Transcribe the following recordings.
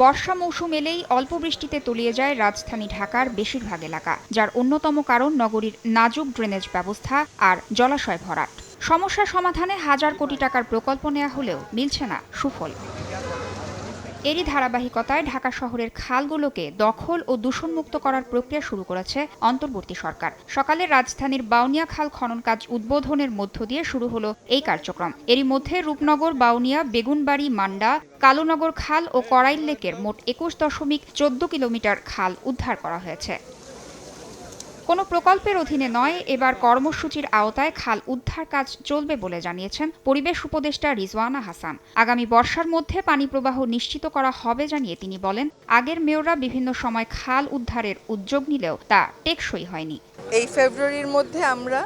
বর্ষা মৌসুম এলেই অল্প বৃষ্টিতে তলিয়ে যায় রাজধানী ঢাকার বেশিরভাগ এলাকা, যার অন্যতম কারণ নগরীর নাজুক ড্রেনেজ ব্যবস্থা আর জলাশয় ভরাট। সমস্যা সমাধানে হাজার কোটি টাকার প্রকল্প নেওয়া হলেও মিলছে না সুফল। এরই ধারাবাহিকতায় ঢাকা শহরের খালগুলোকে দখল ও দূষণমুক্ত করার প্রক্রিয়া শুরু করেছে অন্তর্বর্তী সরকার। সকালে রাজধানীর বাউনিয়া খাল খনন কাজ উদ্বোধনের মধ্য দিয়ে শুরু হলো এই কার্যক্রম। এরই মধ্যে রূপনগর, বাউনিয়া, বেগুনবাড়ি, মান্ডা, কালুনগর খাল ও করাইল লেকের মোট ২১.১৪ কিলোমিটার খাল উদ্ধার করা হয়েছে। কোনো প্রকল্পের অধীনে নয়, এবার কর্মসূচির আওতায় খাল উদ্ধার কাজ চলবে বলে জানিয়েছেন পরিবেশ উপদেষ্টা রিজওয়ানা হাসান। আগামী বর্ষার মধ্যে পানি প্রবাহ নিশ্চিত করা হবে জানিয়ে তিনি বলেন, আগের মেয়ররা বিভিন্ন সময় খাল উদ্ধারের উদ্যোগ নিলেও তা টেকসই হয়নি। এই ফেব্রুয়ারির মধ্যে আমরা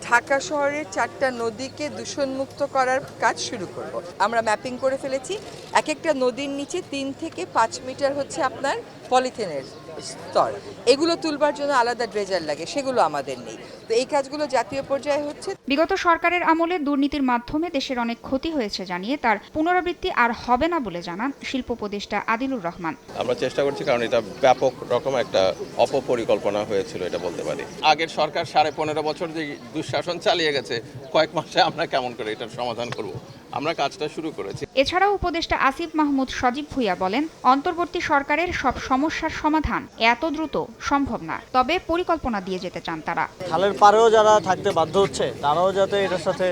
ঢাকা শহরের 4টা নদীকে দূষণমুক্ত করার কাজ শুরু করব। আমরা ম্যাপিং করে ফেলেছি। এক একটা নদীর নিচে 3 থেকে 5 মিটার হচ্ছে আপনার পলিথিনের স্তর। এগুলো তুলবার জন্য আলাদা ড্রেজার লাগে, সেগুলো আমাদের নেই। তো এই কাজগুলো জাতীয় পর্যায়ে হচ্ছে। বিগত সরকারের আমলে দুর্নীতির মাধ্যমে দেশের অনেক ক্ষতি হয়েছে জানিয়ে তার পুনরাবৃত্তি আর হবে না বলে জানান শিল্প উপদেষ্টা আদিলুর রহমান। আমরা চেষ্টা করছি, কারণ এটা ব্যাপক রকম একটা অপপরিকল্পনা হয়েছিল, এটা বলতে পারি। আগের সরকার 15.5 বছর যে দুঃশাসন চালিয়ে গেছে, কয়েক মাসে আমরা কেমন করে এটার সমাধান করব, আমরা কাজটা শুরু করেছি। এছাড়াও উপদেষ্টা আসিফ মাহমুদ সজীব ভুইয়া বলেন, অন্তর্বর্তী সরকারের সব সমস্যার সমাধান এত দ্রুত সম্ভব না, তবে পরিকল্পনা দিয়ে যেতে চান তারা। খালের পাড়েও যারা থাকতে বাধ্য হচ্ছে তারাও যাতে এটার সাথে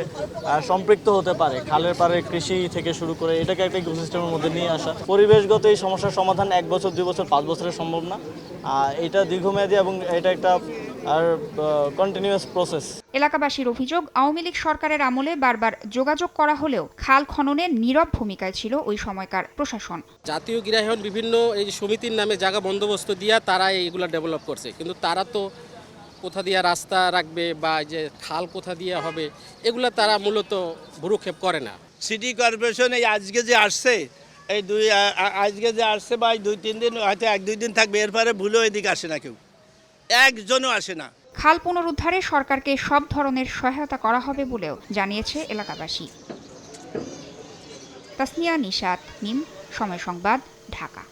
সম্পৃক্ত হতে পারে। খালের পাড়ে কৃষি থেকে শুরু করে এটাকে একটা ইকোসিস্টেমের মধ্যে নিয়ে আসা। পরিবেশগত এই সমস্যার সমাধান 1 বছর, 2 বছর, 5 বছরে সম্ভব না। এটা দীর্ঘমেয়াদী এবং এটা একটা কন্টিনিউয়াস প্রসেস। এলাকাবাসীর অভিযোগ, আওয়ামী লীগ সরকারের আমলে বারবার যোগাযোগ করা হলেও খাল খননে নীরব ভূমিকায় ছিল ওই সময়কার প্রশাসন। জাতীয় গৃহায়ন বিভিন্ন এই সমিতির নামে জায়গা বন্দোবস্ত দিয়া তারা এইগুলো ডেভেলপ করছে, কিন্তু তারা তো কোথা দিয়ে রাস্তা রাখবে বা যে খাল কোথা দিয়ে হবে এগুলো তারা মূলত ভ্রুক্ষেপ করে না। সিটি কর্পোরেশন এই আজকে যে আসছে, আজকে যে আসছে বা 2-3 দিন, হয়তো 1-2 দিন থাকবে, এরপরে ভুলেও এদিকে আসে না, কেউ একজনও আসে না। খাল পুনরুদ্ধারে সরকারকে সব ধরনের সহায়তা করা হবে বলেও জানিয়েছে এলাকাবাসী। তাসনিয়া নিশাত, মিম, সময় সংবাদ, ঢাকা।